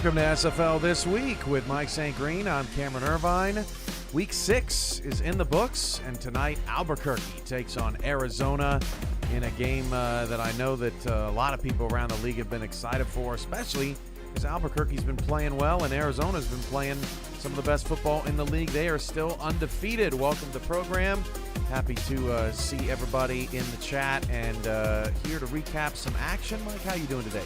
Welcome to SFL This Week with Mike St. Green. I'm Cameron Irvine. Week 6 is in the books, and tonight Albuquerque takes on Arizona in a game that I know that a lot of people around the league have been excited for, especially because Albuquerque's been playing well and Arizona's been playing some of the best football in the league. They are still undefeated. Welcome to the program. Happy to see everybody in the chat and here to recap some action. Mike, how you doing today?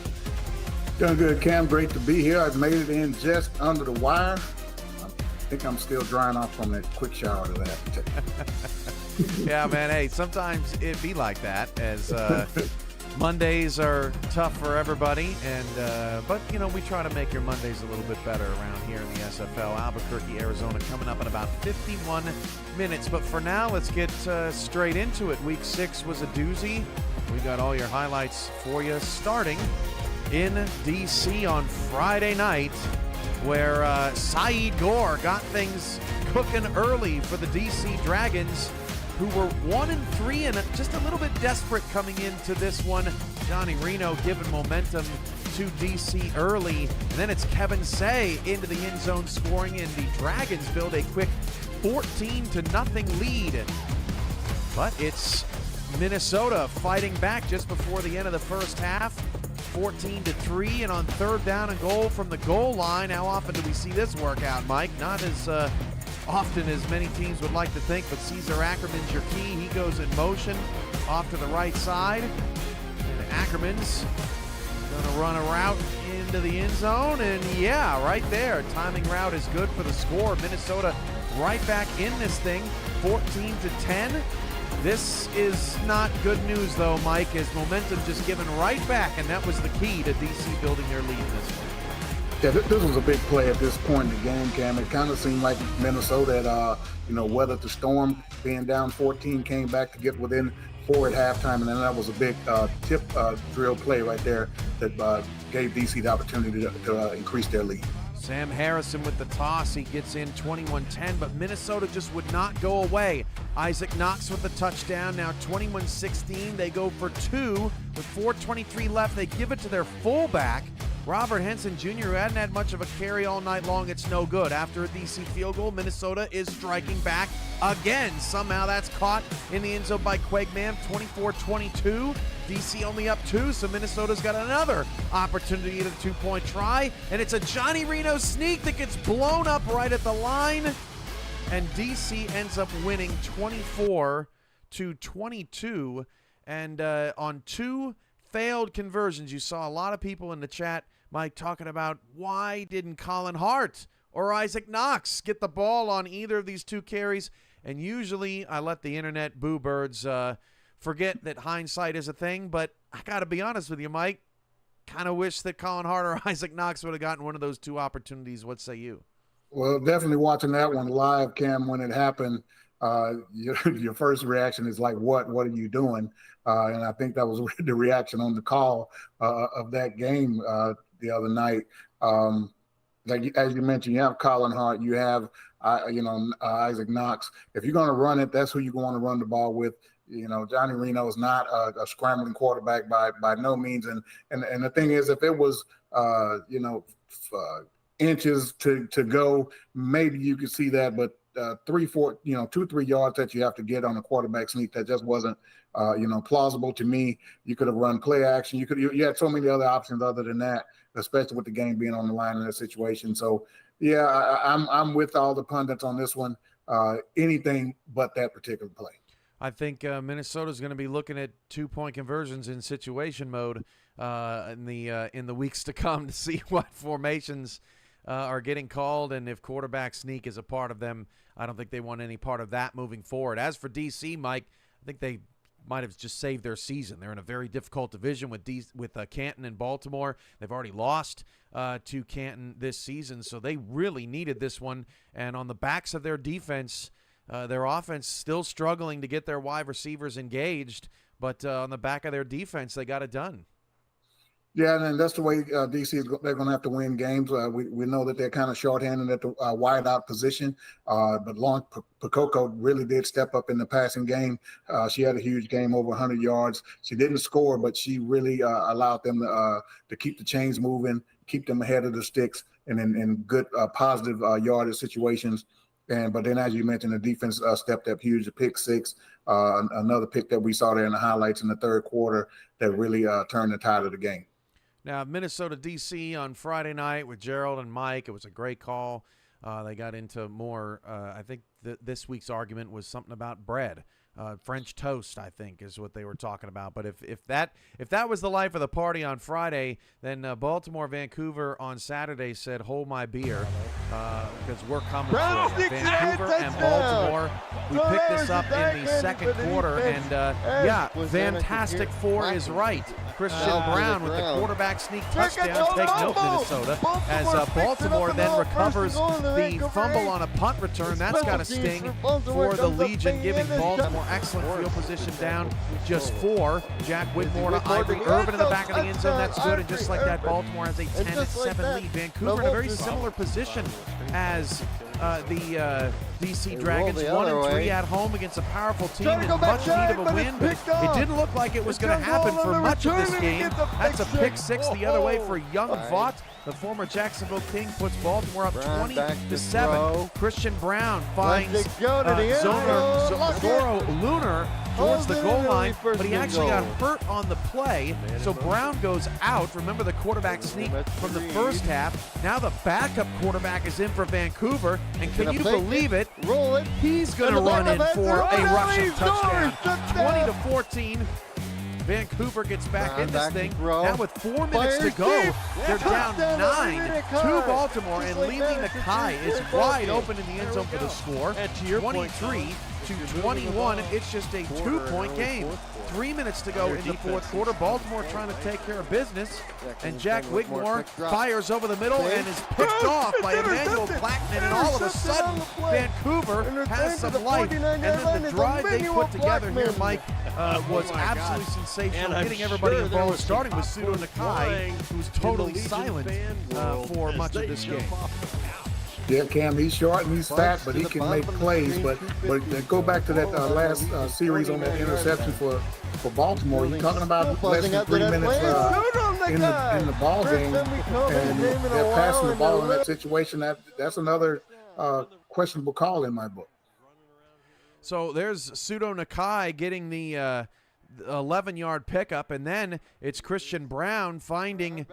Doing good, Cam. Great to be here. I've made it in just under the wire. I think I'm still drying off from that quick shower that I have to take. Yeah, man. Hey, sometimes it be like that, as Mondays are tough for everybody, and but you know, we try to make your Mondays a little bit better around here in the SFL. Albuquerque, Arizona, coming up in about 51 minutes. But for now, let's get straight into it. Week 6 was a doozy. We got all your highlights for you, starting in D.C. on Friday night, where Saeed Gore got things cooking early for the D.C. Dragons, who were 1-3 and just a little bit desperate coming into this one. Johnny Reno giving momentum to D.C. early, and then it's Kevin Say into the end zone scoring, and the Dragons build a quick 14-0 lead. But it's Minnesota fighting back just before the end of the first half. 14-3, and on third down and goal from the goal line. How often do we see this work out, Mike? Not as often as many teams would like to think, but Caesar Ackerman's your key. He goes in motion off to the right side, and Ackerman's gonna run a route into the end zone, and yeah, right there, timing route is good for the score. Minnesota right back in this thing, 14-10. This is not good news, though, Mike, as momentum just given right back, and that was the key to D.C. building their lead in this one. Yeah, this was a big play at this point in the game, Cam. It kind of seemed like Minnesota had, weathered the storm, being down 14, came back to get within 4 at halftime, and then that was a big tip drill play right there that gave D.C. the opportunity to increase their lead. Sam Harrison with the toss. He gets in 21-10, but Minnesota just would not go away. Isaac Knox with the touchdown. Now 21-16. They go for 2 with 4:23 left. They give it to their fullback, Robert Henson Jr., who hadn't had much of a carry all night long. It's no good. After a DC field goal, Minnesota is striking back again. Somehow that's caught in the end zone by Quagman. 24-22. DC only up 2, so Minnesota's got another opportunity at a 2-point try, and it's a Johnny Reno sneak that gets blown up right at the line, and DC ends up winning 24-22, and on 2 failed conversions. You saw a lot of people in the chat, Mike, talking about why didn't Colin Hart or Isaac Knox get the ball on either of these 2 carries, and usually I let the internet boo birds forget that hindsight is a thing, but I got to be honest with you, Mike. Kind of wish that Colin Hart or Isaac Knox would have gotten one of those 2 opportunities. What say you? Well, definitely watching that one live, Cam, when it happened, your first reaction is like, what are you doing? And I think that was the reaction on the call of that game the other night. Like as you mentioned, you have Colin Hart, you have Isaac Knox. If you're going to run it, that's who you're going to run the ball with. Johnny Reno is not a scrambling quarterback by no means. And the thing is, if it was, inches to go, maybe you could see that. But 2-3 yards that you have to get on a quarterback sneak, that just wasn't, plausible to me. You could have run play action. You had so many other options other than that, especially with the game being on the line in that situation. So, yeah, I'm with all the pundits on this one. Anything but that particular play. I think Minnesota's going to be looking at 2-point conversions in situation mode in the weeks to come to see what formations are getting called, and if quarterback sneak is a part of them. I don't think they want any part of that moving forward. As for DC, Mike, I think they might have just saved their season. They're in a very difficult division with Canton and Baltimore. They've already lost to Canton this season, so they really needed this one. And on the backs of their defense, their offense still struggling to get their wide receivers engaged, but on the back of their defense, they got it done. Yeah, and that's the way DC they're going to have to win games. We know that they're kind of shorthanded at the wide out position, but Lauren Pakoko really did step up in the passing game. She had a huge game, over 100 yards. She didn't score, but she really allowed them to keep the chains moving, keep them ahead of the sticks, and in good positive yardage situations. But then, as you mentioned, the defense stepped up huge. A pick six, another pick that we saw there in the highlights in the third quarter that really turned the tide of the game. Now, Minnesota, D.C. on Friday night with Gerald and Mike. It was a great call. They got into more. I think this week's argument was something about bread. French toast, I think, is what they were talking about. But if that was the life of the party on Friday, then Baltimore, Vancouver on Saturday said, "Hold my beer," because we're coming for you. Vancouver and Baltimore. We picked this up in the second quarter, and Fantastic Four is right. Christian Brown with the quarterback sneak touchdown. Take note, Minnesota, as Baltimore then recovers the fumble on a punt return. That's got a sting for the Legion, giving Baltimore excellent field position down just 4. Jack Whitmore to Ivory Irvin in the back of the end zone. That's good. And just like that, Baltimore has a 10-7 lead. Vancouver in a very similar position as the D.C. Dragons, 1-3 at home against a powerful team in much need of a win, but it didn't look like it was going to happen for much of this game. That's a pick six the other way for Young Vaught. The former Jacksonville King puts Baltimore up 20-7. Christian Brown finds Zoro Lunar towards the goal line, but he actually got hurt on the play, so Brown goes out. Remember the quarterback sneak from the first half. Now the backup quarterback is in for Vancouver, and can you believe it? He's going to run in for a rushing touchdown. 20-14. Vancouver gets back in this thing. Now with 4 minutes to go, they're down 9 to Baltimore, and Lily Nakai is wide open in the end zone for the score. 23-21. It's just a 2-point game. 3 minutes to go in the fourth quarter. Baltimore trying to take care of business, and Jack Whitmore fires over the middle and is picked off by Emmanuel Blackman, and all of a sudden Vancouver has some life. And then the drive they put together here, Mike, was absolutely sensational, getting everybody involved, starting with Pseudo Nakai, who's totally silent for much of this game. Yeah, Cam, he's short and he's fat, but he can make plays. But go back to that last series on that interception for Baltimore. You're talking about less than 3 minutes in the ball game, and they're passing the ball in that situation. That's another questionable call in my book. So there's Pseudo Nakai getting the 11-yard pickup, and then it's Christian Brown finding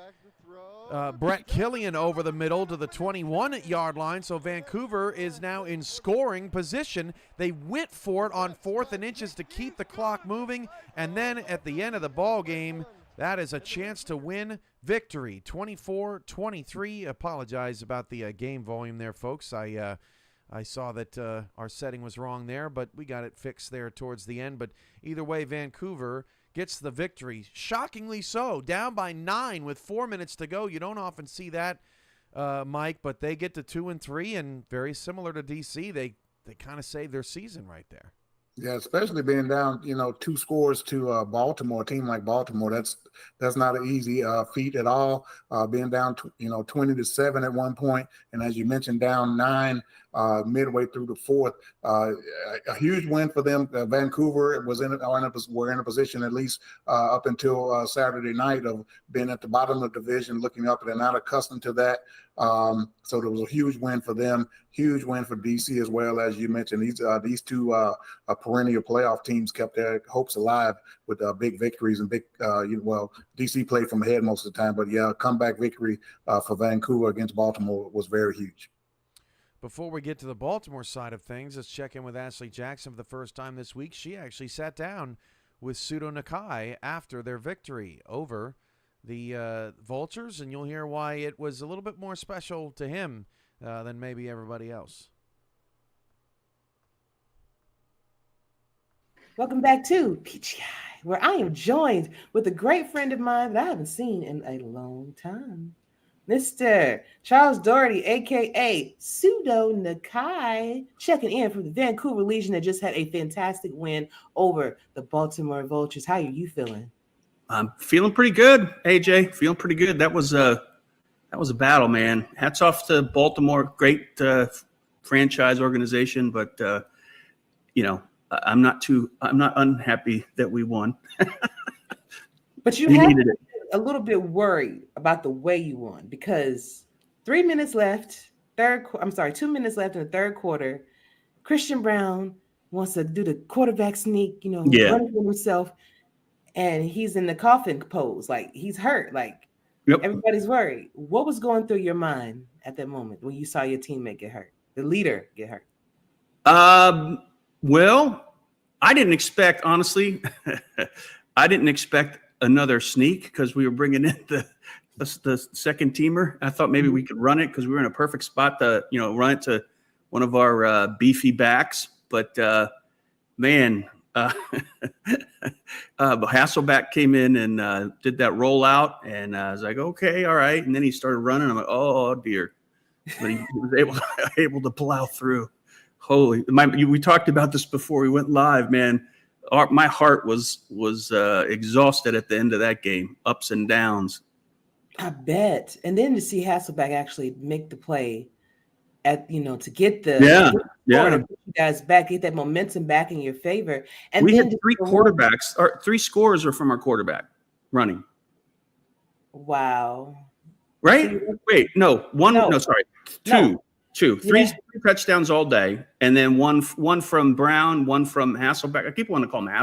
Brett Killian over the middle to the 21-yard line. So Vancouver is now in scoring position. They went for it on 4th and inches to keep the clock moving, and then at the end of the ball game, that is a chance to win victory. 24-23. Apologize about the game volume there, folks. I saw that our setting was wrong there, but we got it fixed there towards the end. But either way, Vancouver gets the victory. Shockingly so, down by 9 with 4 minutes to go. You don't often see that, Mike, but they get to 2-3, and very similar to DC, they kind of saved their season right there. Yeah, especially being down, 2 scores to Baltimore, a team like Baltimore. That's not an easy feat at all. Being down, 20-7 at one point, and as you mentioned, down 9 midway through the fourth. A huge win for them. Vancouver were in a position, at least up until Saturday night, of being at the bottom of the division, looking up. They're not accustomed to that. So there was a huge win for them, huge win for DC as well. As you mentioned, these two perennial playoff teams kept their hopes alive with big victories and big, DC played from ahead most of the time, but yeah, a comeback victory for Vancouver against Baltimore was very huge. Before we get to the Baltimore side of things, let's check in with Ashley Jackson for the first time this week. She actually sat down with Pseudo Nakai after their victory over the Vultures, and you'll hear why it was a little bit more special to him than maybe everybody else. Welcome back to PGI, where I am joined with a great friend of mine that I haven't seen in a long time, Mr. Charles Doherty, a.k.a. Pseudo Nakai, checking in from the Vancouver Legion that just had a fantastic win over the Baltimore Vultures. How are you feeling? I'm feeling pretty good, AJ. Feeling pretty good. That was a battle, man. Hats off to Baltimore. Great franchise organization, but I'm not unhappy that we won. But you We have needed it. a little bit worried about the way you won because 3 minutes left. 2 minutes left in the third quarter. Christian Brown wants to do the quarterback sneak, running for himself, and he's in the coffin pose, like he's hurt, like Yep. everybody's worried. What was going through your mind at that moment when you saw your teammate get hurt, the leader get hurt? Well, I didn't expect, honestly, I didn't expect another sneak because we were bringing in the second teamer. I thought maybe we could run it because we were in a perfect spot to, run it to one of our beefy backs. But man, Hasselback came in and did that rollout, and I was like, okay, all right. And then he started running. I'm like, oh dear. But he was able to plow through. We talked about this before we went live, man. My heart was exhausted at the end of that game, ups and downs. I bet. And then to see Hasselback actually make the play to get the you guys back, get that momentum back in your favor. And we then had three scores are from our quarterback running. Wow. Right? Wait, no, one. No, sorry, two. Three touchdowns all day, and then one from Brown, one from Hasselback. I keep wanting to call him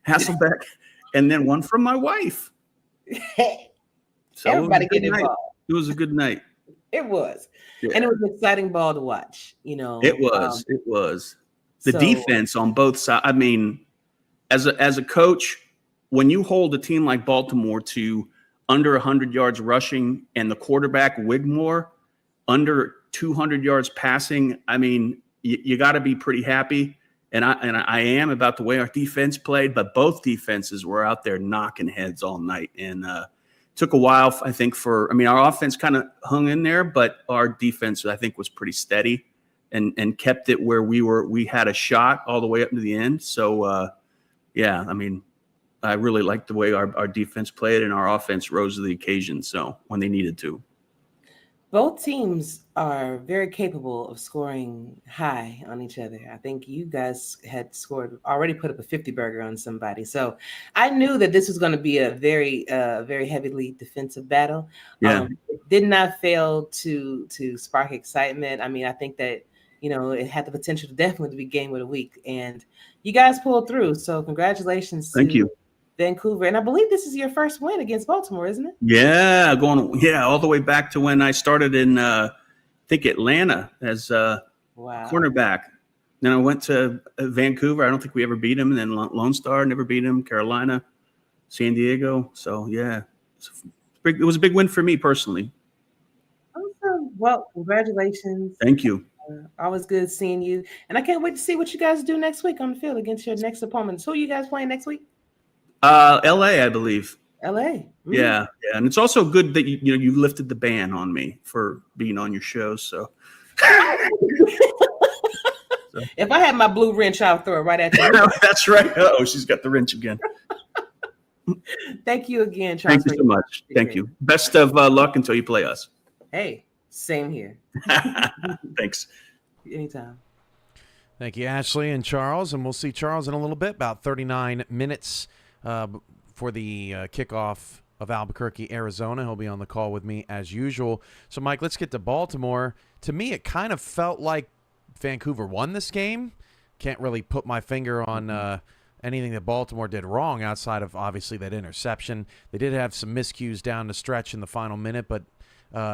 Hasselback, and then one from my wife. So everybody getting involved. It was a good night. It was, and it was an exciting ball to watch. It was. The defense on both sides. I mean, as a coach, when you hold a team like Baltimore to under 100 yards rushing, and the quarterback Wigmore under 200 yards passing, I mean, you got to be pretty happy. And I am about the way our defense played, but both defenses were out there knocking heads all night. And took a while, I think, our offense kind of hung in there, but our defense, I think, was pretty steady and kept it where we had a shot all the way up to the end. So, I really liked the way our defense played and our offense rose to the occasion. So when they needed to. Both teams are very capable of scoring high on each other. I think you guys had already put up a 50 burger on somebody. So I knew that this was going to be a very, very heavily defensive battle. Yeah. It did not fail to spark excitement. I mean, I think that, it had the potential to definitely be game of the week. And you guys pulled through. So congratulations. Thank you. Vancouver. And I believe this is your first win against Baltimore, isn't it? Yeah, all the way back to when I started in I think Atlanta as cornerback. Then I went to Vancouver. I don't think we ever beat him. And then Lone Star, never beat him. Carolina, San Diego. So yeah, it was a big win for me personally. Awesome. Well, congratulations. Thank you. Always good seeing you. And I can't wait to see what you guys do next week on the field against your next opponents. Who are you guys playing next week? LA, I believe. LA. Mm-hmm. Yeah. And it's also good that you lifted the ban on me for being on your show. So if I had my blue wrench, I'll throw it right at you. That's right. Oh, she's got the wrench again. Thank you again, Charles. Thank you so much. Thank you. Best of luck until you play us. Hey, same here. Thanks. Anytime. Thank you, Ashley and Charles. And we'll see Charles in a little bit, about 39 minutes for the kickoff of Albuquerque, Arizona. He'll be on the call with me as usual. So, Mike, let's get to Baltimore. To me, it kind of felt like Vancouver won this game. Can't really put my finger on anything that Baltimore did wrong outside of, obviously, that interception. They did have some miscues down the stretch in the final minute, but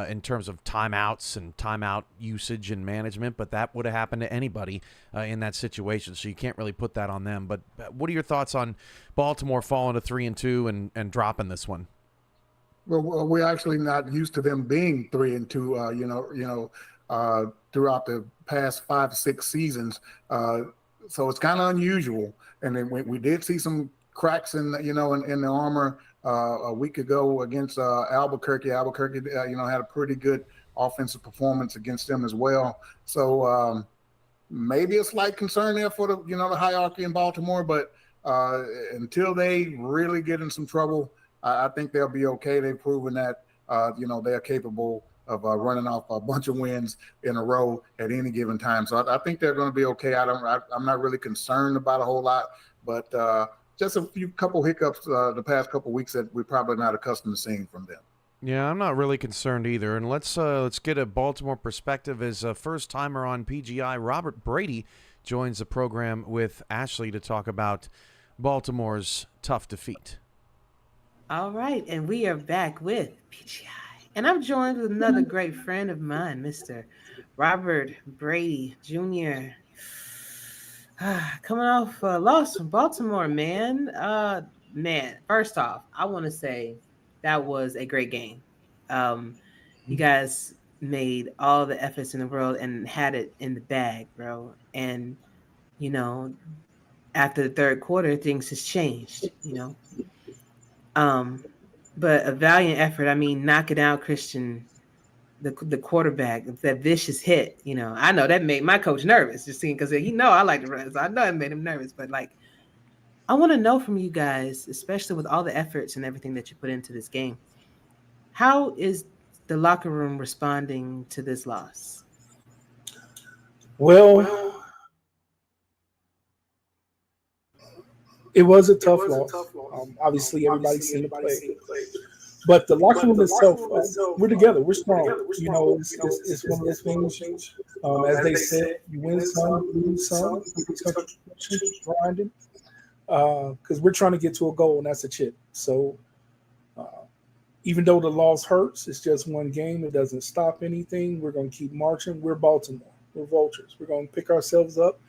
in terms of timeouts and timeout usage and management, but that would have happened to anybody in that situation, so you can't really put that on them. But what are your thoughts on Baltimore falling to 3-2 and dropping this one? Well, we're actually not used to them being 3-2, throughout the past 5-6 seasons. So it's kind of unusual. And then we did see some cracks in the armor a week ago against Albuquerque. Albuquerque, had a pretty good offensive performance against them as well. So maybe a slight concern there for the hierarchy in Baltimore, but until they really get in some trouble, I think they'll be okay. They've proven that they're capable of running off a bunch of wins in a row at any given time. So I think they're going to be okay. I'm not really concerned about a whole lot, but just a couple hiccups the past couple weeks that we're probably not accustomed to seeing from them. Yeah, I'm not really concerned either. And let's get a Baltimore perspective as a first-timer on PGI. Robert Brady joins the program with Ashley to talk about Baltimore's tough defeat. All right, and we are back with PGI. And I'm joined with another great friend of mine, Mr. Robert Brady Jr. Coming off a loss from Baltimore, man. First off, I want to say that was a great game. You guys made all the efforts in the world and had it in the bag, bro. And, after the third quarter, things has changed, But a valiant effort. I mean, knocking out Christian, the quarterback, that vicious hit. I know that made my coach nervous, just seeing, because I like to run, so I know it made him nervous. But I want to know from you guys, especially with all the efforts and everything that you put into this game, how is the locker room responding to this loss? Well, it was a tough loss. Obviously, everybody's seen the play. But the locker room itself, we're together. We're strong. It's one of those things, as they said, you win some, lose some. Keep grinding. Because we're trying to get to a goal, and that's a chip. So even though the loss hurts, it's just one game. It doesn't stop anything. We're going to keep marching. We're Baltimore. We're vultures. We're going to pick ourselves up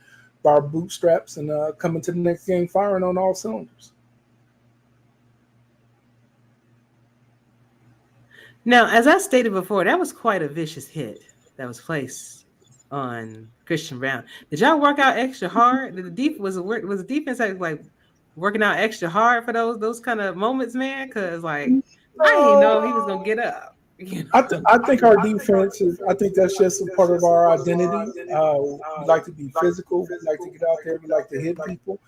by our bootstraps and come into the next game firing on all cylinders. Now, as I stated before, that was quite a vicious hit that was placed on Christian Brown. Did y'all work out extra hard? Was the defense like working out extra hard for those kind of moments, man? Because I didn't know he was gonna get up. I think our defense is. I think that's just a part of our identity. We like to be physical. We like to get out there. We like to hit people.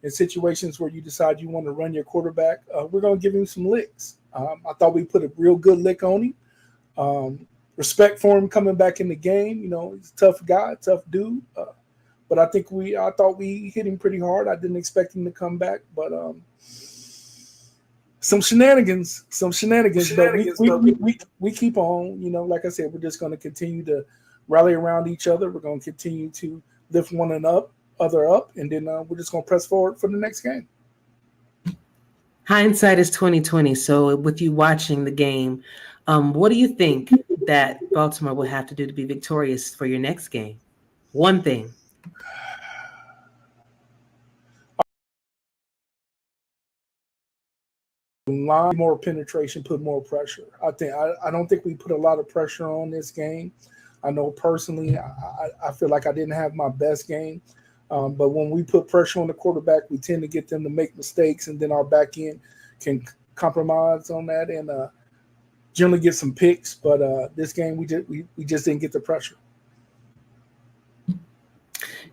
In situations where you decide you want to run your quarterback, we're going to give him some licks. I thought we put a real good lick on him. Respect for him coming back in the game. He's a tough guy, tough dude. But I thought we hit him pretty hard. I didn't expect him to come back, but some shenanigans. But we keep on. Like I said, we're just going to continue to rally around each other. We're going to continue to lift one other up, and then we're just going to press forward for the next game. Hindsight is 20/20. So with you watching the game, what do you think that Baltimore will have to do to be victorious for your next game? One thing. Line more penetration, put more pressure. I don't think we put a lot of pressure on this game. I know personally, I feel like I didn't have my best game. But when we put pressure on the quarterback, we tend to get them to make mistakes, and then our back end can compromise on that and generally get some picks. But this game, we just didn't get the pressure.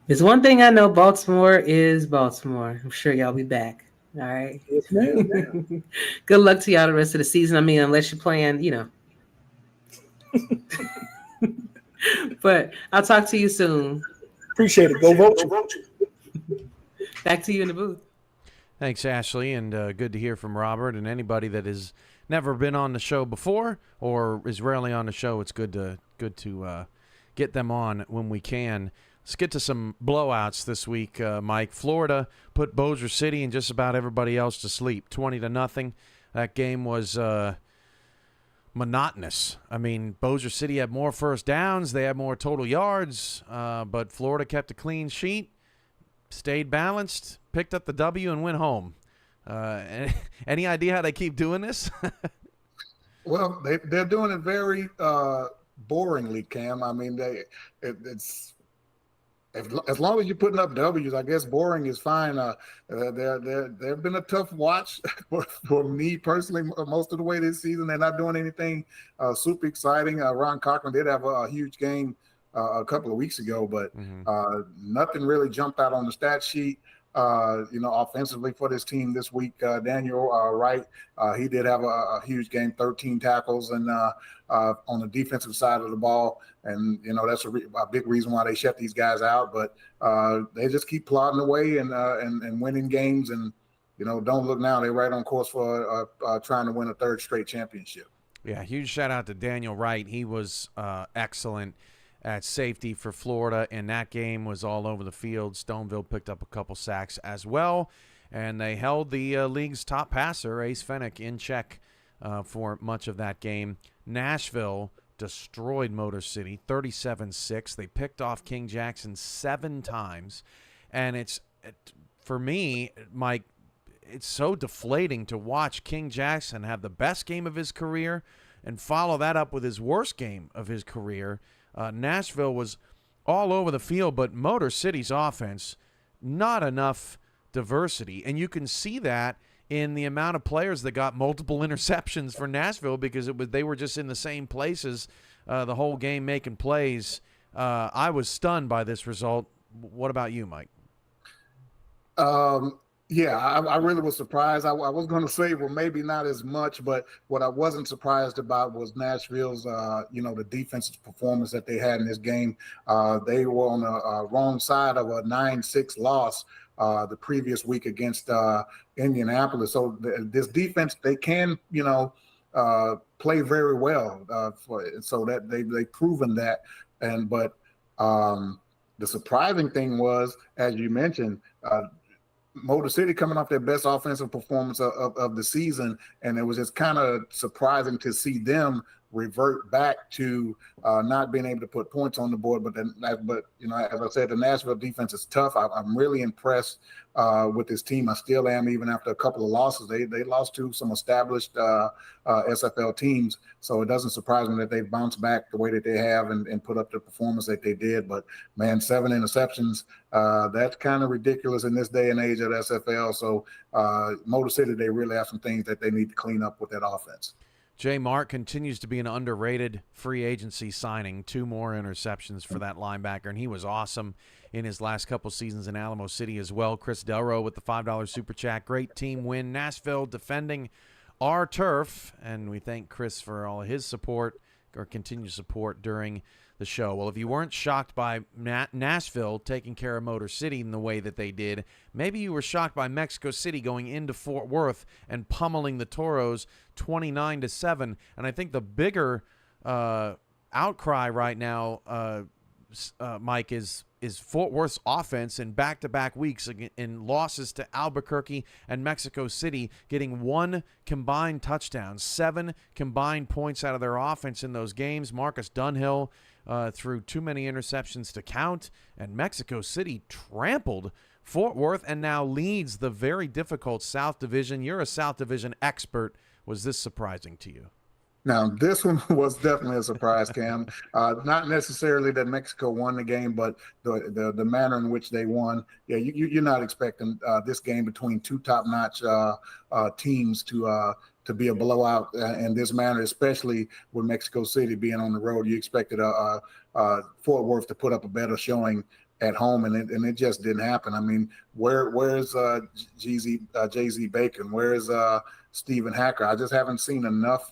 There's one thing I know: Baltimore is Baltimore. I'm sure y'all be back. All right. Yes, ma'am. Good luck to y'all the rest of the season. I mean, unless you're playing, But I'll talk to you soon. Appreciate it. Go vote. Back to you in the booth. Thanks, Ashley, and good to hear from Robert. And anybody that has never been on the show before or is rarely on the show, it's good to get them on when we can. Let's get to some blowouts this week, Mike. Florida put Bossier City and just about everybody else to sleep, 20-0. That game was monotonous. I mean, Bossier City had more first downs. They had more total yards, but Florida kept a clean sheet, stayed balanced, picked up the W, and went home. Any idea how they keep doing this? Well, they're doing it very boringly, Cam. I mean, it's as long as you're putting up W's, I guess boring is fine. They've been a tough watch for me personally most of the way this season. They're not doing anything super exciting. Ron Cochran did have a huge game a couple of weeks ago, but nothing really jumped out on the stat sheet. offensively for this team this week. Daniel Wright, he did have a huge game, 13 tackles, and on the defensive side of the ball. And, that's a big reason why they shut these guys out. But they just keep plodding away and winning games. And, don't look now. They're right on course for trying to win a third straight championship. Yeah, huge shout out to Daniel Wright. He was excellent at safety for Florida, and that game was all over the field. Stoneville picked up a couple sacks as well, and they held the league's top passer, Ace Fennick, in check for much of that game. Nashville destroyed Motor City 37-6. They picked off King Jackson 7 times, and for me, Mike, it's so deflating to watch King Jackson have the best game of his career and follow that up with his worst game of his career. Nashville was all over the field, but Motor City's offense, not enough diversity. And you can see that in the amount of players that got multiple interceptions for Nashville because they were just in the same places the whole game making plays. I was stunned by this result. What about you, Mike? Yeah, I really was surprised. I was going to say, well, maybe not as much, but what I wasn't surprised about was Nashville's, the defensive performance that they had in this game. They were on the wrong side of a 9-6 loss the previous week against Indianapolis. So this defense, they can, play very well so that they've proven that. But the surprising thing was, as you mentioned, Motor City coming off their best offensive performance of the season, and it was just kind of surprising to see them revert back to not being able to put points on the board. But as I said, the Nashville defense is tough. I'm really impressed with this team. I still am, even after a couple of losses. They lost to some established SFL teams, so it doesn't surprise me that they've bounced back the way that they have and put up the performance that they did. But man, 7 interceptions, that's kind of ridiculous in this day and age at SFL. So Motor City, they really have some things that they need to clean up with that offense. J. Mark continues to be an underrated free agency signing. 2 more interceptions for that linebacker, and he was awesome in his last couple seasons in Alamo City as well. Chris Delro with the $5 super chat. Great team win. Nashville defending our turf, and we thank Chris for all of his support or continued support during the show. Well, if you weren't shocked by Nashville taking care of Motor City in the way that they did, maybe you were shocked by Mexico City going into Fort Worth and pummeling the Toros 29-7. And I think the bigger outcry right now, Mike, is Fort Worth's offense in back-to-back weeks in losses to Albuquerque and Mexico City, getting 1 combined touchdown, 7 combined points out of their offense in those games. Marcus Dunhill threw too many interceptions to count, and Mexico City trampled Fort Worth and now leads the very difficult South Division. You're a South Division expert. Was this surprising to you? Now, this one was definitely a surprise, Cam. Not necessarily that Mexico won the game, but the manner in which they won. Yeah, you're not expecting this game between 2 top-notch teams to be a blowout in this manner, especially with Mexico City being on the road. You expected Fort Worth to put up a better showing at home, and it just didn't happen. I mean, where's Jay-Z Bacon? Where's Stephen Hacker? I just haven't seen enough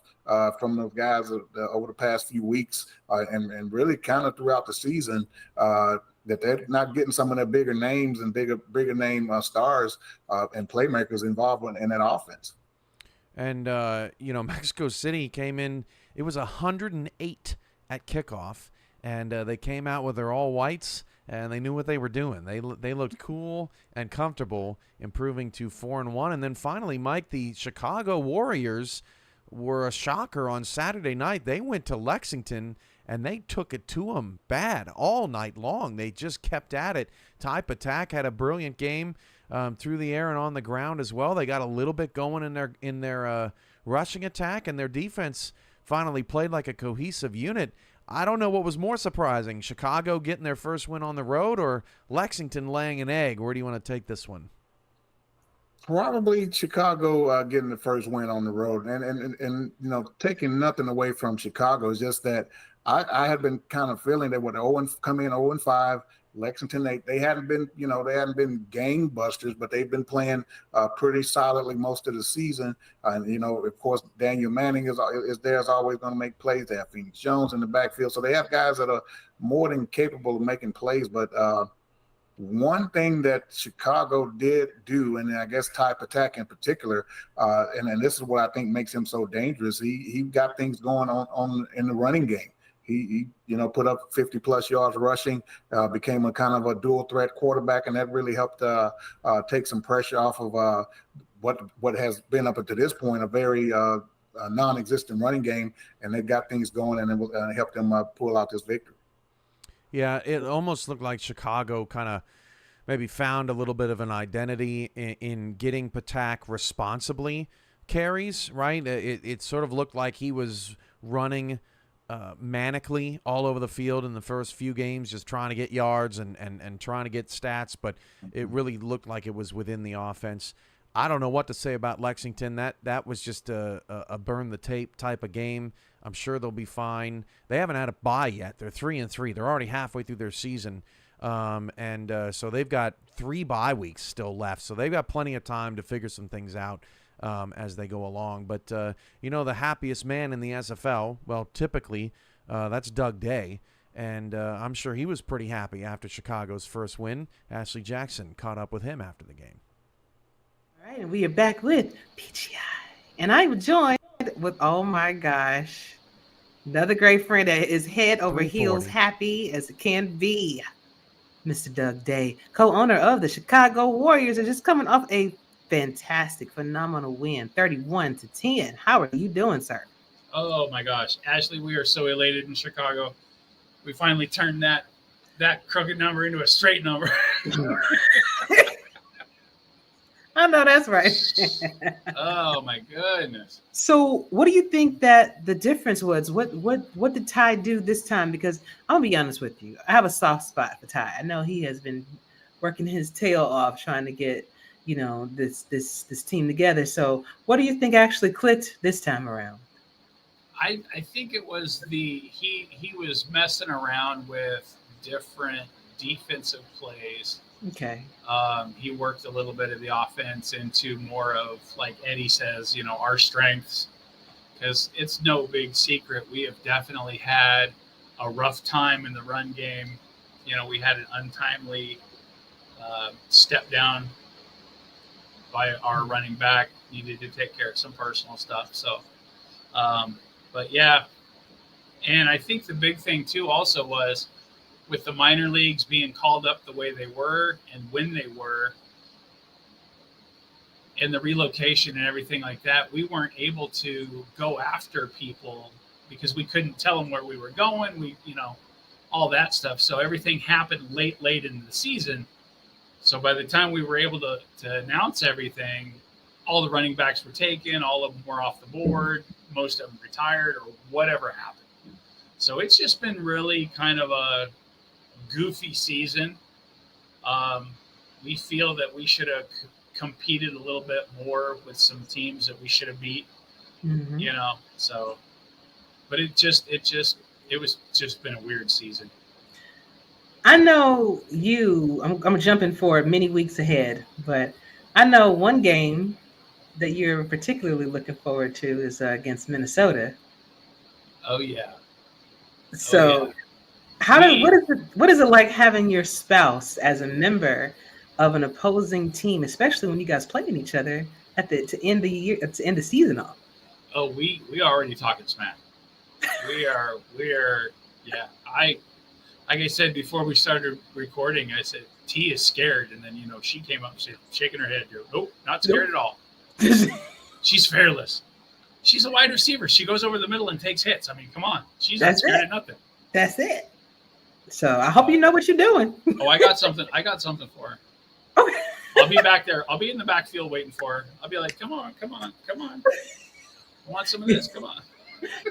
from those guys over the past few weeks and really kind of throughout the season that they're not getting some of their bigger names and bigger name stars and playmakers involved in that offense. And, Mexico City came in, it was 108 at kickoff, and they came out with their all whites, and they knew what they were doing. They looked cool and comfortable, improving to 4-1. And then finally, Mike, the Chicago Warriors were a shocker on Saturday night. They went to Lexington, and they took it to them bad all night long. They just kept at it. Type Attack had a brilliant game through the air and on the ground as well. They got a little bit going in their rushing attack, and their defense finally played like a cohesive unit. I don't know what was more surprising, Chicago getting their first win on the road or Lexington laying an egg. Where do you want to take this one? Probably Chicago getting the first win on the road, and taking nothing away from Chicago is just that I had been kind of feeling they would come in 0-5. Lexington, they hadn't been, they hadn't been game busters, but they've been playing pretty solidly most of the season. And of course, Daniel Manning is there, is always going to make plays. They have Phoenix Jones in the backfield, so they have guys that are more than capable of making plays. But one thing that Chicago did do, and I guess Ty Patak in particular, and this is what I think makes him so dangerous. He got things going on in the running game. He put up 50+ yards rushing, became a kind of a dual threat quarterback, and that really helped take some pressure off of what has been up to this point a very non-existent running game, and they got things going, and it helped them pull out this victory. Yeah, it almost looked like Chicago kind of maybe found a little bit of an identity in getting Patak responsibly carries, right? It sort of looked like he was running manically all over the field in the first few games, just trying to get yards and trying to get stats, but it really looked like it was within the offense. I don't know what to say about Lexington. That was just a burn the tape type of game. I'm sure they'll be fine. They haven't had a bye yet. They're 3-3. They're already halfway through their season. So they've got 3 bye weeks still left. So they've got plenty of time to figure some things out as they go along. But, the happiest man in the SFL, well, typically that's Doug Day. And I'm sure he was pretty happy after Chicago's first win. Ashley Jackson caught up with him after the game. All right, and we are back with PGI. And I was joined with, oh my gosh, another great friend that is head over heels happy as it can be, Mr. Doug Day, co-owner of the Chicago Warriors, and just coming off a fantastic, phenomenal win, 31-10. How are you doing, sir? Oh my gosh, Ashley, we are so elated in Chicago. We finally turned that crooked number into a straight number. I know that's right. Oh my goodness. So what do you think that the difference was? What did Ty do this time? Because I'll be honest with you, I have a soft spot for Ty. I know he has been working his tail off trying to get, this team together. So what do you think actually clicked this time around? I think it was he was messing around with different defensive plays. Okay. He worked a little bit of the offense into more of, like Eddie says, our strengths, because it's no big secret. We have definitely had a rough time in the run game. We had an untimely step down by our running back, needed to take care of some personal stuff. So, but yeah. And I think the big thing too also was, with the minor leagues being called up the way they were and when they were, and the relocation and everything like that, we weren't able to go after people because we couldn't tell them where we were going. All that stuff. So everything happened late in the season. So by the time we were able to announce everything, all the running backs were taken, all of them were off the board, most of them retired or whatever happened. So it's just been really kind of a goofy season. We feel that we should have competed a little bit more with some teams that we should have beat. Mm-hmm. So, but it was just been a weird season. I know I'm jumping forward many weeks ahead, but I know one game that you're particularly looking forward to is against Minnesota. Oh yeah. So what is it like having your spouse as a member of an opposing team, especially when you guys playing each other to end the season off? Oh, we already talking smack. We are yeah. Like I said before we started recording, I said T is scared, and then she came up shaking her head. Nope, not scared at all. She's fearless. She's a wide receiver. She goes over the middle and takes hits. I mean, come on. She's not scared of nothing. That's it. So I hope you know what you're doing. Oh, I got something for her. Okay. I'll be back there. I'll be in the backfield waiting for her. I'll be like, come on. I want some of this. Come on.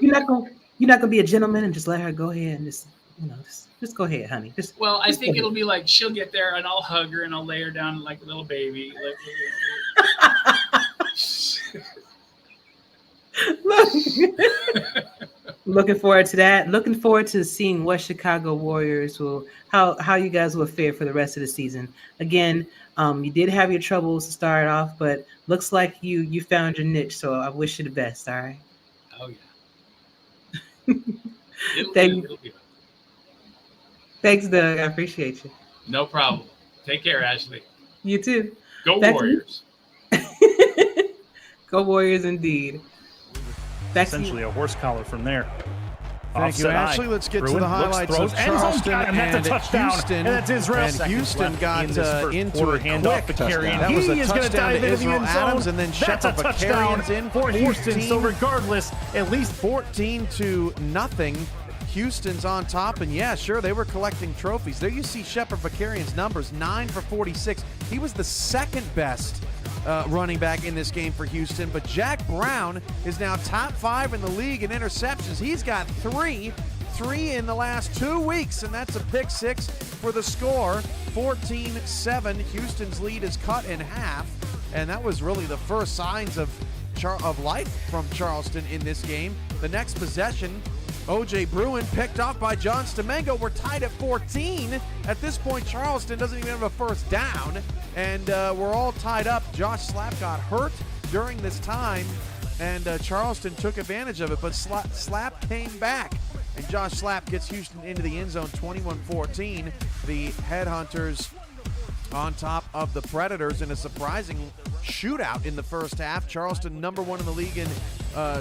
You're not gonna be a gentleman and just let her go ahead and just go ahead, honey. I think it'll be like she'll get there and I'll hug her and I'll lay her down like a little baby. Looking forward to that. Looking forward to seeing what Chicago Warriors will, how you guys will fare for the rest of the season. Again, you did have your troubles to start off, but looks like you found your niche. So I wish you the best. All right. Oh yeah. It'll Thank- be good. Thanks, Doug. I appreciate you. No problem. Take care, Ashley. You too. Go Back to you. Warriors. Go Warriors, indeed. Back to you. Essentially a horse collar from there. Thank you, Offset eye. Ashley. Let's get to Bruin the looks, highlights throws, of end zone, Charleston got him. That's a and touchdown. Houston. And that's Israel. And Seconds Houston left got in this first into quarter. it Handoff quick. to Carrion. That was a He is going to touchdown dive to into the Israel end Adams, zone. and then That's a Shepard touchdown Bakarian's in for Houston. So 14. regardless, at least 14-0. Houston's on top, and yeah, sure, they were collecting trophies. There you see Shepard Bakarian's numbers, 9 for 46. He was the second best running back in this game for Houston, but Jack Brown is now top 5 in the league in interceptions. He's got three in the last 2 weeks, and that's a pick 6 for the score. 14-7. Houston's lead is cut in half, and that was really the first signs of life from Charleston in this game. The next possession, O.J. Bruin picked off by John Stamengo. We're tied at 14. At this point, Charleston doesn't even have a first down, and we're all tied up. Josh Slapp got hurt during this time, and Charleston took advantage of it, but Slapp came back, and Josh Slapp gets Houston into the end zone, 21-14. The Headhunters on top of the Predators in a surprising shootout in the first half. Charleston number 1 in the league in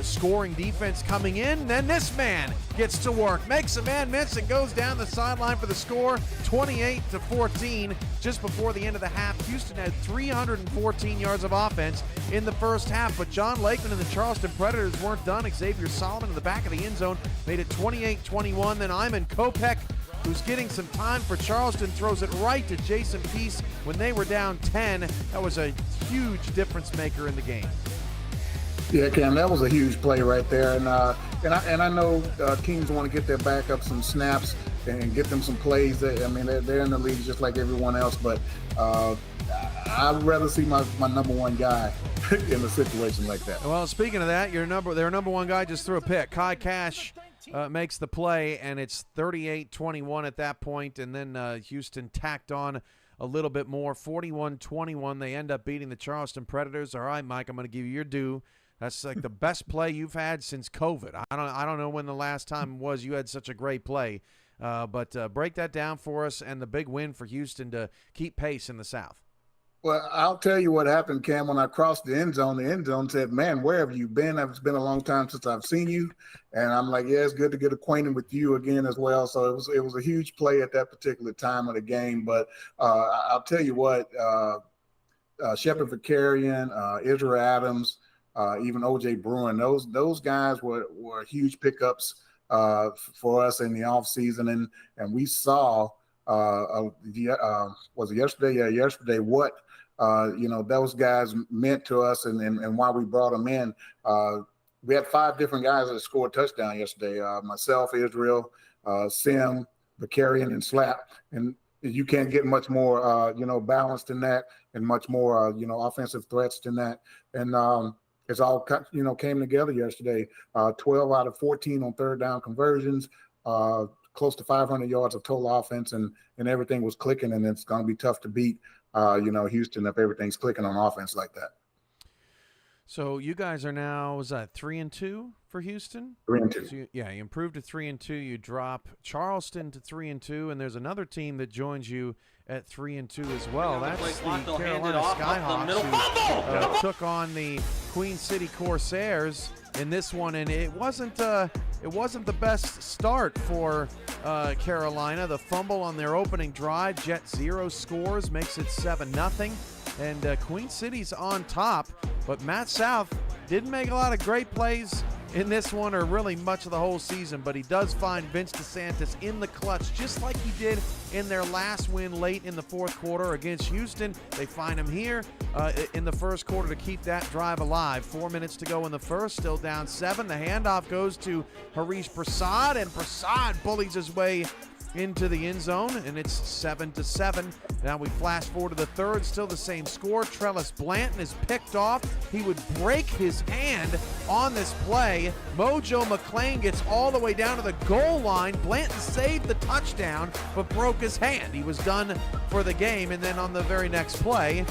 scoring defense coming in. Then this man gets to work, makes a man miss, and goes down the sideline for the score, 28-14. Just before the end of the half, Houston had 314 yards of offense in the first half, but John Lakeman and the Charleston Predators weren't done. Xavier Solomon in the back of the end zone made it 28-21. Then Iman Kopech, who's getting some time for Charleston, throws it right to Jason Peace when they were down 10. That was a huge difference maker in the game. Yeah, Cam, that was a huge play right there, and I know teams want to get their backup some snaps and get them some plays. I mean, they're in the league just like everyone else, but I'd rather see my number 1 guy in a situation like that. Well, speaking of that, their number 1 guy just threw a pick. Kai Cash makes the play, and it's 38-21 at that point, and then Houston tacked on a little bit more, 41-21. They end up beating the Charleston Predators. All right, Mike, I'm going to give you your due. That's like the best play you've had since COVID. I don't know when the last time was you had such a great play, but break that down for us, and the big win for Houston to keep pace in the South. Well, I'll tell you what happened, Cam. When I crossed the end zone said, "Man, where have you been? It's been a long time since I've seen you." And I'm like, "Yeah, it's good to get acquainted with you again as well." So it was a huge play at that particular time of the game. But I'll tell you what, Shepard Bakarian, Israel Adams, even O.J. Bruin, those guys were huge pickups for us in the offseason, and we saw was it yesterday? Yeah, yesterday. What those guys meant to us, and why we brought them in. We had 5 different guys that scored a touchdown yesterday. Myself, Israel, Sim, Bakarian, and Slapp. And you can't get much more, balanced than that, and much more, offensive threats than that. And it's all, came together yesterday. 12 out of 14 on third down conversions, close to 500 yards of total offense, and everything was clicking. And it's going to be tough to beat, Houston if everything's clicking on offense like that. So you guys are now, was that 3-2 for Houston? 3-2. So you improved to 3-2. You drop Charleston to 3-2, and there's another team that joins you at 3-2 as well. That's the Carolina Skyhawks, who took on the Queen City Corsairs in this one, and it wasn't the best start for Carolina. The fumble on their opening drive, Jet 0 scores, makes it 7-0. And Queen City's on top, but Matt South didn't make a lot of great plays in this one, or really much of the whole season, but he does find Vince DeSantis in the clutch, just like he did in their last win late in the fourth quarter against Houston. They find him here in the first quarter to keep that drive alive. 4 minutes to go in the first, still down 7. The handoff goes to Harish Prasad, and Prasad bullies his way into the end zone, and it's 7-7. Now we flash forward to the third, still the same score. Trellis Blanton is picked off. He would break his hand on this play. Mojo McClain gets all the way down to the goal line. Blanton saved the touchdown, but broke his hand. He was done for the game, and then on the very next play,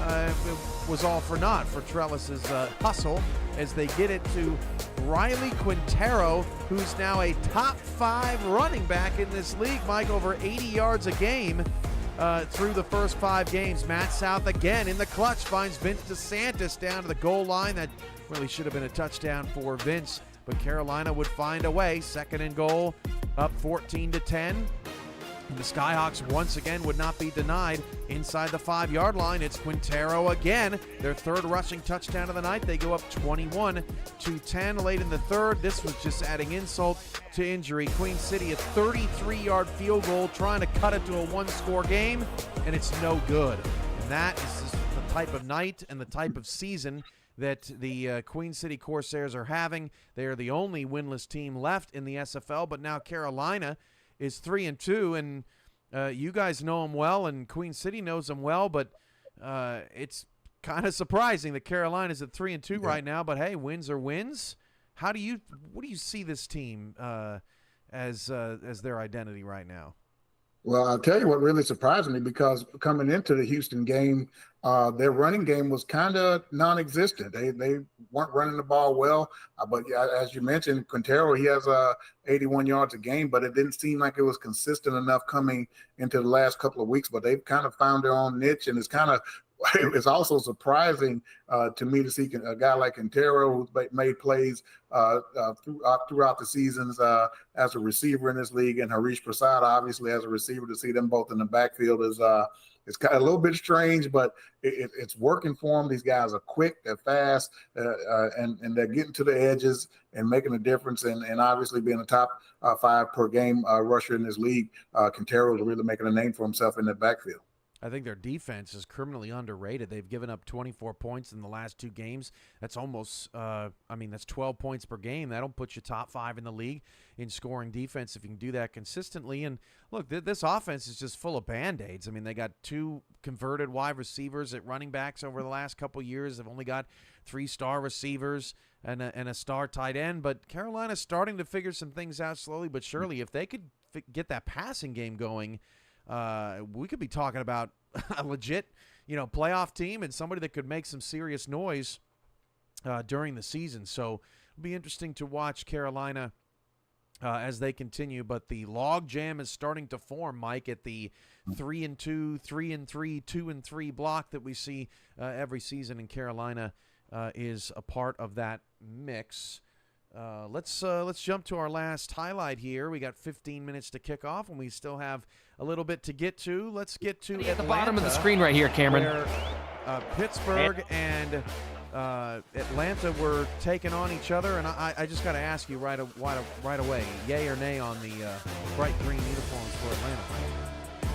it was all for naught for Trellis's hustle as they get it to Riley Quintero, who's now a top 5 running back in this league, Mike, over 80 yards a game through the first 5 games. Matt South again in the clutch finds Vince DeSantis down to the goal line. That really should have been a touchdown for Vince, but Carolina would find a way. 2nd and goal, up 14-10. And the Skyhawks once again would not be denied inside the 5-yard line. It's Quintero again, their 3rd rushing touchdown of the night. They go up 21-10 late in the 3rd. This was just adding insult to injury. Queen City a 33-yard field goal trying to cut it to a 1-score game, and it's no good. And that is just the type of night and the type of season that the Queen City Corsairs are having. They are the only winless team left in the SFL, but now Carolina is 3-2, and you guys know them well, and Queen City knows them well, but it's kind of surprising that Carolina's at 3-2 right now. But hey, wins are wins. What do you see this team as their identity right now? Well, I'll tell you what really surprised me, because coming into the Houston game, their running game was kind of non-existent. They weren't running the ball well, but as you mentioned, Quintero, he has 81 yards a game, but it didn't seem like it was consistent enough coming into the last couple of weeks. But they've kind of found their own niche, and it's also surprising to me to see a guy like Quintero, who's made plays throughout the seasons as a receiver in this league, and Harish Prasad obviously as a receiver. To see them both in the backfield is it's kind of a little bit strange, but it's working for them. These guys are quick, they're fast, and they're getting to the edges and making a difference. And obviously being a top 5 per game rusher in this league, Quintero is really making a name for himself in the backfield. I think their defense is criminally underrated. They've given up 24 points in the last 2 games. That's almost, that's 12 points per game. That'll put you top 5 in the league in scoring defense if you can do that consistently. And look, this offense is just full of Band-Aids. I mean, they got 2 converted wide receivers at running backs over the last couple of years. They've only got 3 star receivers and a star tight end. But Carolina's starting to figure some things out slowly but surely. If they could get that passing game going, we could be talking about a legit, playoff team and somebody that could make some serious noise during the season. So it'll be interesting to watch Carolina as they continue. But the log jam is starting to form, Mike, at the 3-2, 3-3, 2-3 block that we see every season, and Carolina is a part of that mix. Let's jump to our last highlight here. We got 15 minutes to kick off, and we still have a little bit to get to. Let's get to Atlanta, at the bottom of the screen right here, Cameron. Where Pittsburgh and Atlanta were taking on each other, and I just got to ask you right away, yay or nay on the bright green uniforms for Atlanta?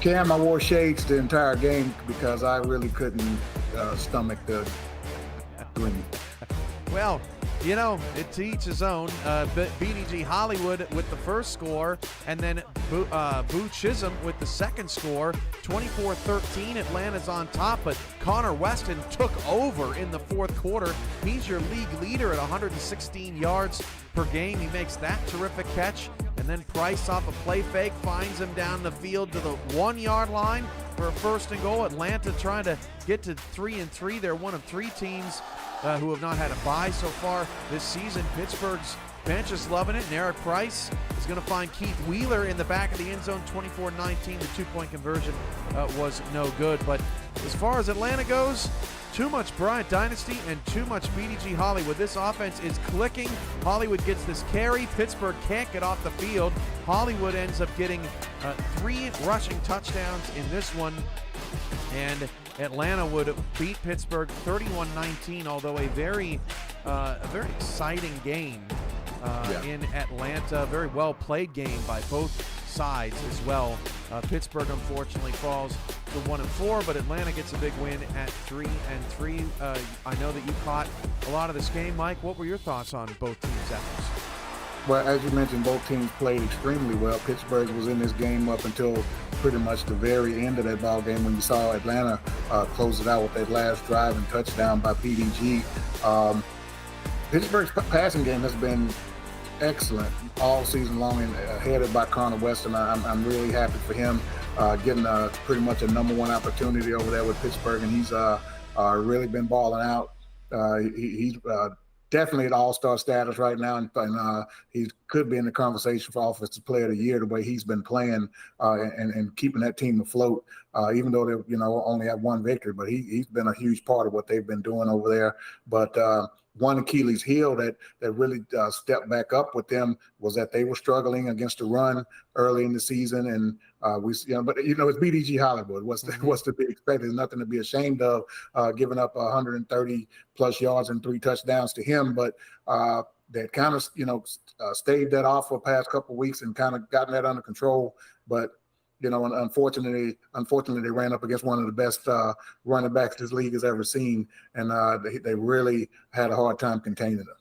Cam, I wore shades the entire game because I really couldn't stomach the green. Well, it to each his own. BDG Hollywood with the first score, and then Boo Chisholm with the second score. 24-13, Atlanta's on top, but Connor Weston took over in the 4th quarter. He's your league leader at 116 yards per game. He makes that terrific catch, and then Price off a play fake finds him down the field to the 1-yard line for a 1st and goal. Atlanta trying to get to 3-3. They're one of 3 teams who have not had a bye so far this season. Pittsburgh's bench is loving it, and Eric Price is going to find Keith Wheeler in the back of the end zone. 24-19, the 2-point conversion was no good. But as far as Atlanta goes, too much Bryant Dynasty and too much BDG Hollywood. This offense is clicking. Hollywood gets this carry. Pittsburgh can't get off the field. Hollywood ends up getting 3 rushing touchdowns in this one, and Atlanta would beat Pittsburgh 31-19, although a very exciting game in Atlanta. Very well played game by both sides as well. Pittsburgh unfortunately falls to 1-4, but Atlanta gets a big win at 3-3. I know that you caught a lot of this game, Mike. What were your thoughts on both teams' efforts? Well, as you mentioned, both teams played extremely well. Pittsburgh was in this game up until pretty much the very end of that ball game when you saw Atlanta close it out with that last drive and touchdown by PDG. Pittsburgh's passing game has been excellent all season long, and headed by Connor Weston. I'm really happy for him getting pretty much a number one opportunity over there with Pittsburgh, and he's really been balling out. He's definitely at all-star status right now, and he could be in the conversation for Offensive Player of the Year the way he's been playing and keeping that team afloat, even though they only have one victory. But he's been a huge part of what they've been doing over there. But one Achilles heel that really stepped back up with them was that they were struggling against the run early in the season, and but it's BDG Hollywood. What's to be expected? There's nothing to be ashamed of, giving up 130 plus yards and 3 touchdowns to him. But that kind of staved that off for the past couple of weeks and kind of gotten that under control. But unfortunately, they ran up against one of the best running backs this league has ever seen, and they really had a hard time containing them.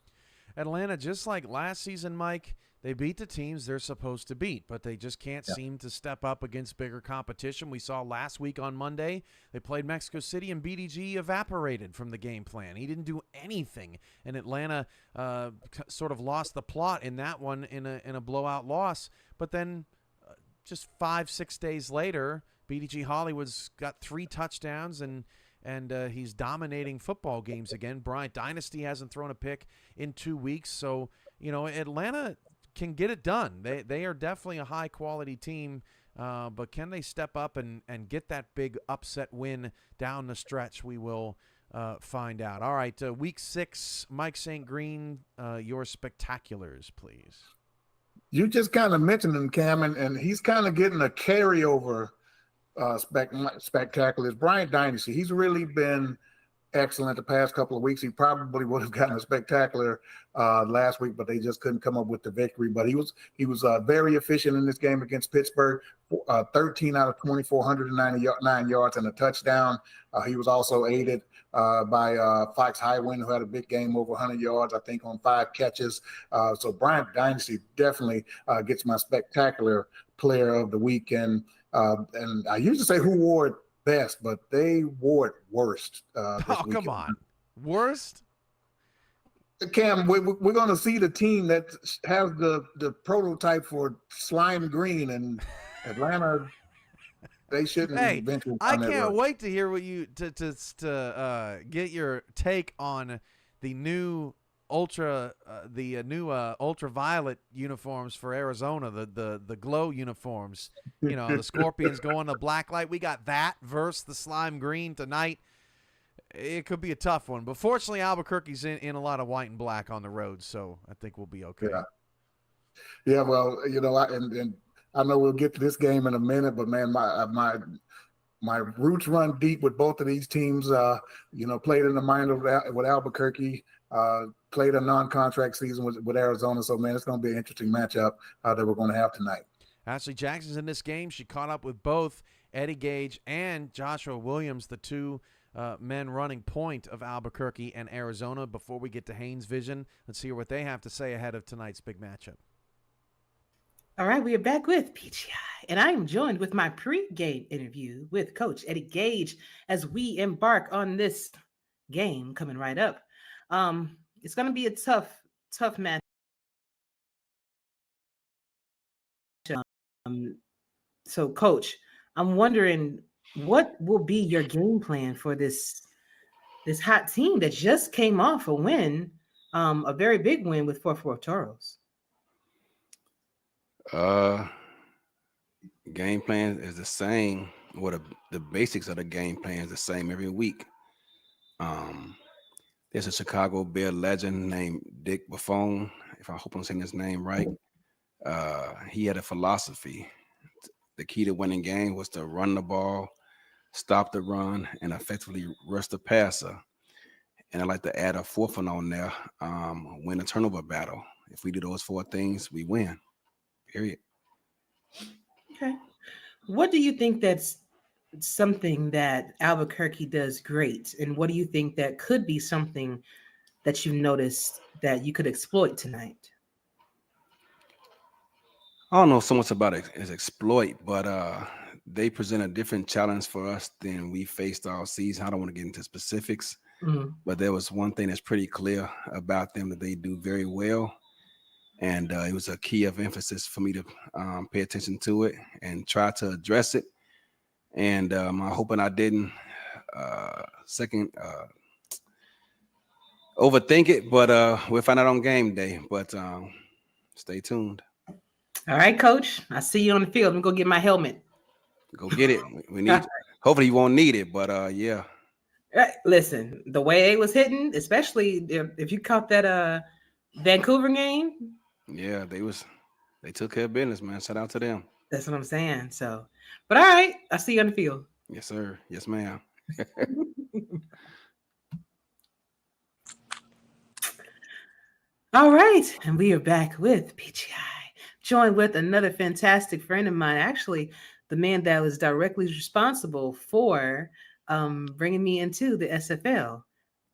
Atlanta, just like last season, Mike, they beat the teams they're supposed to beat, but they just can't seem to step up against bigger competition. We saw last week on Monday, they played Mexico City, and BDG evaporated from the game plan. He didn't do anything, and Atlanta sort of lost the plot in that one in a blowout loss. But then just 5-6 days later, BDG Hollywood's got 3 touchdowns, and he's dominating football games again. Bryant Dynasty hasn't thrown a pick in 2 weeks. So, Atlanta can get it done. They are definitely a high-quality team, but can they step up and get that big upset win down the stretch? We will find out. All right, week 6, Mike St. Green, your spectaculars, please. You just kind of mentioned him, Cam, and he's kind of getting a carryover spectacular. Bryant Dynasty. He's really been excellent the past couple of weeks. He probably would have gotten a spectacular last week, but they just couldn't come up with the victory. But he was very efficient in this game against Pittsburgh. 13 out of 24, 199 yards and a touchdown. He was also aided by Fox Highwind, who had a big game, over 100 yards, I think, on 5 catches. So Bryant Dynasty definitely gets my spectacular player of the week. And I usually say who wore it best, but they wore it worst. Come on. Worst? Cam, we're going to see the team that has the prototype for slime green, and Atlanta, they shouldn't eventually. I can't wait to hear what you to get your take on the new ultraviolet uniforms for Arizona, the glow uniforms. The Scorpions going to black light. We got that versus the slime green tonight. It could be a tough one, but fortunately Albuquerque's in a lot of white and black on the road, so I think we'll be okay. Yeah. Well, and I know we'll get to this game in a minute, but man, my roots run deep with both of these teams. Played in the minor with Albuquerque, played a non-contract season with Arizona. So, man, it's going to be an interesting matchup that we're going to have tonight. Ashley Jackson's in this game. She caught up with both Eddie Gage and Joshua Williams, the 2 men running point of Albuquerque and Arizona. Before we get to Haynes Vision, let's hear what they have to say ahead of tonight's big matchup. All right, we are back with PGI, and I am joined with my pre-game interview with Coach Eddie Gage as we embark on this game coming right up. It's going to be a tough match. So, Coach, I'm wondering, what will be your game plan for this hot team that just came off a win, a very big win with 4-4 Toros? Game plan is the same. The basics of the game plan is the same every week. There's a Chicago Bear legend named Dick Buffon, if I hope I'm saying his name right. He had a philosophy. The key to winning game was to run the ball, stop the run, and effectively rush the passer. And I like to add a 4th one on there, win a turnover battle. If we do those 4 things, we win. Period. Okay. What do you think that's something that Albuquerque does great? And what do you think that could be something that you've noticed that you could exploit tonight? I don't know so much about it as exploit, but they present a different challenge for us than we faced all season. I don't want to get into specifics, but there was one thing that's pretty clear about them that they do very well. And it was a key of emphasis for me to pay attention to it and try to address it. And I'm hoping I didn't overthink it, but we'll find out on game day. But stay tuned. All right, Coach. I see you on the field. I'm going to go get my helmet. Go get it. We need. Hopefully you won't need it, but yeah. Listen, the way it was hitting, especially if you caught that Vancouver game. Yeah, they took care of business, man. Shout out to them. That's what I'm saying. So, but all right, I see you on the field. Yes, sir. Yes, ma'am. All right, and we are back with PGI, joined with another fantastic friend of mine. Actually, the man that was directly responsible for bringing me into the SFL.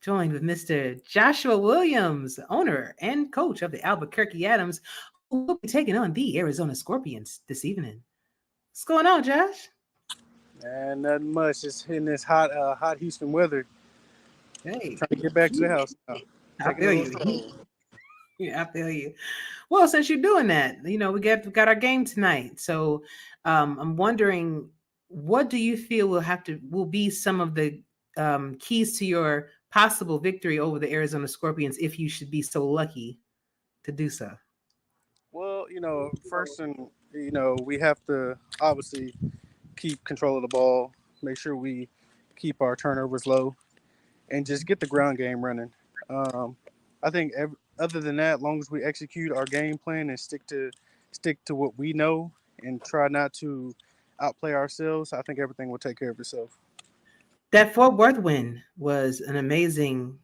Joined with Mr. Joshua Williams, owner and coach of the Albuquerque Adams, who will be taking on the Arizona Scorpions this evening. What's going on, Josh? Man, nothing much. Just hitting this hot Houston weather. Hey, Trying to get back to the house now. I feel you. Yeah, I feel you. Well, since you're doing that, we got our game tonight. So I'm wondering, what do you feel will be some of the keys to your possible victory over the Arizona Scorpions if you should be so lucky to do so? Well, first and we have to obviously keep control of the ball, make sure we keep our turnovers low, and just get the ground game running. I think other than that, as long as we execute our game plan and stick to what we know and try not to outplay ourselves, I think everything will take care of itself. That Fort Worth win was an amazing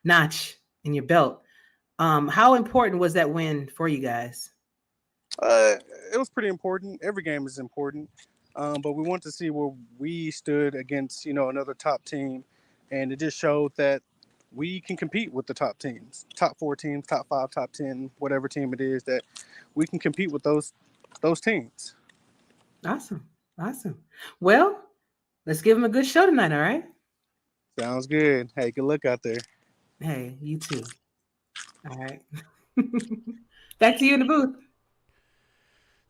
notch in your belt. How important was that win for you guys? It was pretty important. Every game is important, but we want to see where we stood against another top team, and it just showed that we can compete with the top teams, top 4 teams, top 5, top 10, whatever team it is, that we can compete with those teams. Awesome. Well, let's give them a good show tonight, all right? Sounds good. Hey, good luck out there. Hey, you too. All right. Back to you in the booth.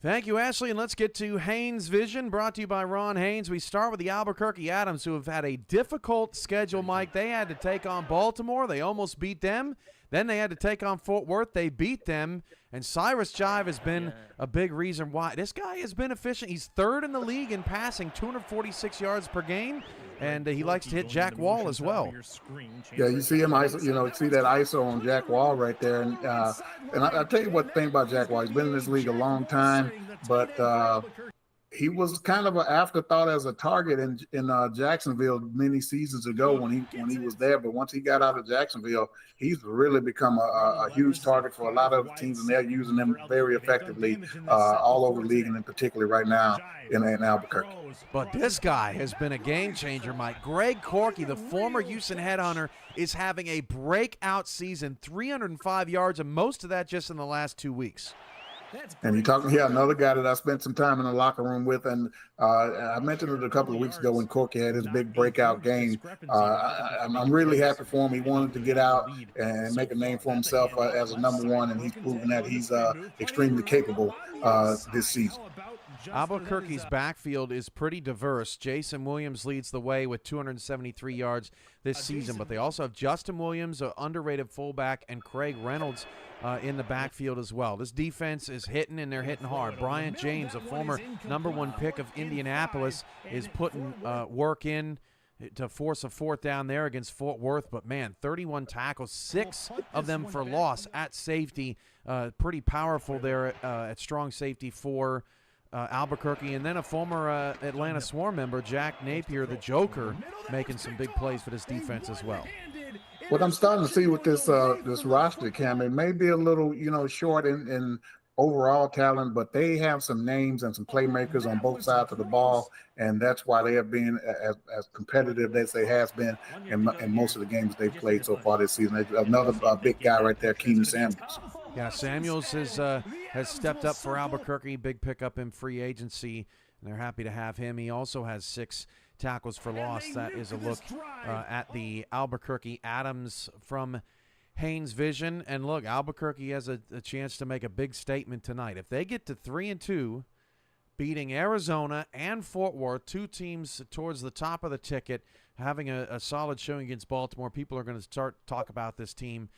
Thank you, Ashley, and let's get to Haynes Vision, brought to you by Ron Haynes. We start with the Albuquerque Adams, who have had a difficult schedule, Mike. They had to take on Baltimore. They almost beat them. Then they had to take on Fort Worth. They beat them. And Cyrus Jive has been a big reason why. This guy has been efficient. He's third in the league in passing, 246 yards per game, and he likes to hit Jack Wall as well. Yeah, you see him, see that ISO on Jack Wall right there. And I'll tell you what the thing about Jack Wall. He's been in this league a long time, but he was kind of an afterthought as a target in Jacksonville many seasons ago when he was there. But once he got out of Jacksonville, he's really become a huge target for a lot of teams, and they're using him very effectively all over the league, and in particular right now in Albuquerque. But this guy has been a game changer, Mike. Greg Corky, the former Houston headhunter, is having a breakout season, 305 yards, and most of that just in the last 2 weeks. And you're talking here, another guy that I spent some time in the locker room with, and I mentioned it a couple of weeks ago when Corky had his big breakout game. I'm really happy for him. He wanted to get out and make a name for himself as a number one, and he's proven that he's extremely capable this season. Albuquerque's backfield is pretty diverse. Jason Williams leads the way with 273 yards this season, but they also have Justin Williams, an underrated fullback, and Craig Reynolds in the backfield as well. This defense is hitting, and they're hitting hard. Bryant James, a former #1 pick of Indianapolis, is putting work in to force a fourth down there against Fort Worth. But, man, 31 tackles, 6 of them for loss at safety. Pretty powerful there at strong safety for Albuquerque. And then a former Atlanta Swarm member, Jack Napier, the Joker, making some big plays for this defense as well. What I'm starting to see with this roster, Cam, it may be a little, short in overall talent, but they have some names and some playmakers on both sides of the ball, and that's why they have been as competitive as they has been in most of the games they've played so far this season. Another big guy right there, Keenan Samuels. Yeah, Samuels has stepped up for Albuquerque. Big pickup in free agency, and they're happy to have him. He also has 6 tackles for loss. That is a look at the Albuquerque Adams from Haynes Vision. And look, Albuquerque has a chance to make a big statement tonight. If they get to 3-2, beating Arizona and Fort Worth, 2 teams towards the top of the ticket, having a solid showing against Baltimore, people are going to start talk about this team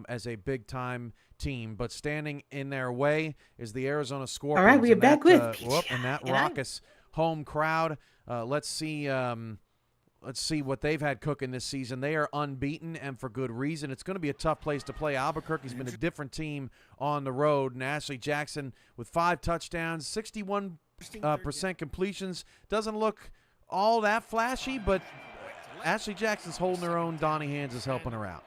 as a big-time team. But standing in their way is the Arizona Scorpions. All right, we are back with and that raucous home crowd. Let's see what they've had cooking this season. They are unbeaten, and for good reason. It's going to be a tough place to play. Albuquerque's been a different team on the road, and Ashley Jackson with 5 touchdowns, 61% completions. Doesn't look all that flashy, but Ashley Jackson's holding her own. Donnie Hands is helping her out.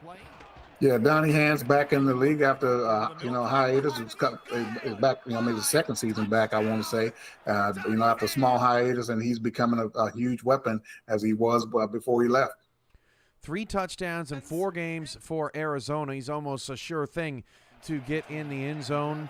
Yeah, Donnie Hands back in the league after hiatus. It's back, maybe the second season back, I want to say. After a small hiatus, and he's becoming a huge weapon as he was before he left. 3 touchdowns in 4 games for Arizona. He's almost a sure thing to get in the end zone.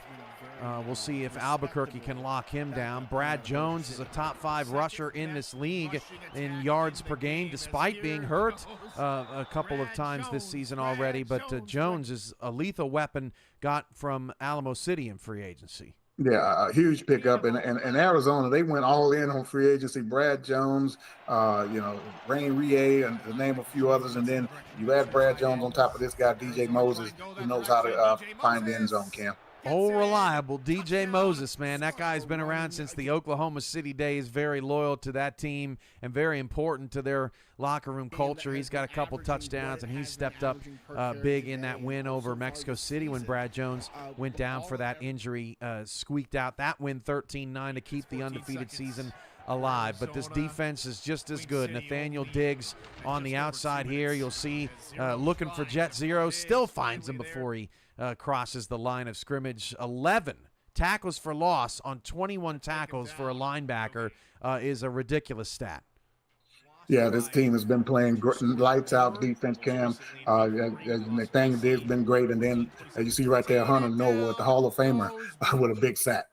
We'll see if Albuquerque can lock him down. Brad Jones is a top 5 rusher in this league in yards per game, despite being hurt a couple of times this season already. But Jones is a lethal weapon got from Alamo City in free agency. Yeah, a huge pickup. And Arizona, they went all in on free agency. Brad Jones, Rain Rie, and to name a few others. And then you add Brad Jones on top of this guy, DJ Moses, who knows how to find the end zone, Cam. Oh, reliable DJ Moses, man. That guy's been around since the Oklahoma City days, very loyal to that team and very important to their locker room culture. He's got a couple touchdowns, and he's stepped up big in that win over Mexico City when Brad Jones went down for that injury, squeaked out that win 13-9 to keep the undefeated season alive. But this defense is just as good. Nathaniel Diggs on the outside here. You'll see looking for Jet Zero, still finds him before he crosses the line of scrimmage. 11 tackles for loss on 21 tackles for a linebacker is a ridiculous stat. Yeah, this team has been playing lights out defense, Cam. Nathaniel Diggs been great. And then, as you see right there, Hunter Norwood, the Hall of Famer, with a big sack.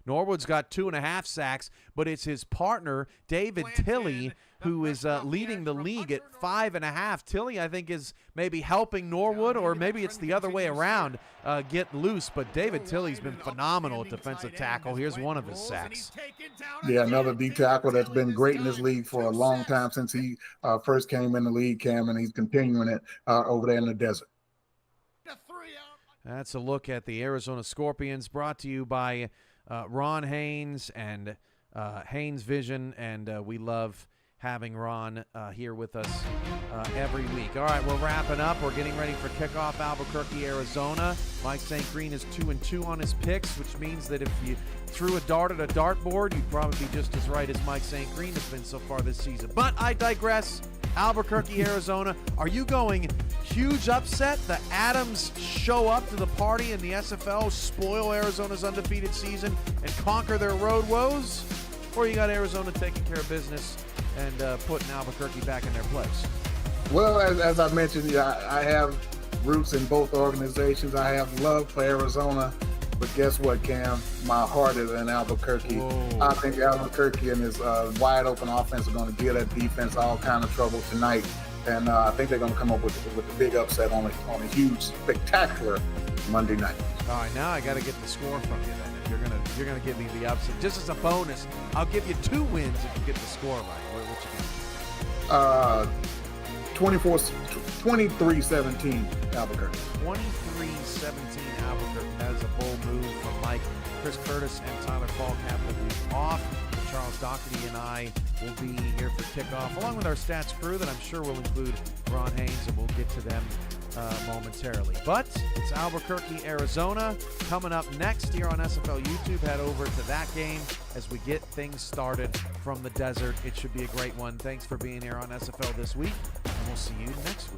Norwood's got 2.5 sacks, but it's his partner, David Tilley, who is leading the league at 5.5. Tilley, I think, is maybe helping Norwood, or maybe it's the other way around, get loose. But David Tilley's been phenomenal at defensive tackle. Here's one of his sacks. Yeah, another D tackle that's been great in this league for a long time since he first came in the league, Cam, and he's continuing it over there in the desert. That's a look at the Arizona Scorpions, brought to you by Ron Haynes and Haynes Vision, and we love having Ron here with us every week. All right, we're wrapping up. We're getting ready for kickoff, Albuquerque, Arizona. Mike St. Green is 2-2 on his picks, which means that if you threw a dart at a dartboard, you'd probably be just as right as Mike St. Green has been so far this season. But I digress. Albuquerque, Arizona. Are you going huge upset? The Adams show up to the party in the SFL, spoil Arizona's undefeated season, and conquer their road woes? Or you got Arizona taking care of business and putting Albuquerque back in their place? Well, as I mentioned, I have roots in both organizations. I have love for Arizona. But guess what, Cam? My heart is in Albuquerque. Whoa. I think Albuquerque and his wide open offense are going to give that defense all kind of trouble tonight. And I think they're going to come up with a big upset on a huge, spectacular Monday night. All right, now I got to get the score from you then. If you're gonna give me the upset, just as a bonus, I'll give you 2 wins if you get the score right. What you got? 23-17 Albuquerque. 23-17 Albuquerque. That is a bold move from Mike. Chris Curtis and Tyler Falk have the week off. Charles Doherty and I will be here for kickoff, along with our stats crew that I'm sure will include Ron Haynes, and we'll get to them momentarily. But it's Albuquerque, Arizona coming up next here on SFL YouTube. Head over to that game as we get things started from the desert. It should be a great one. Thanks for being here on SFL this week, and we'll see you next week.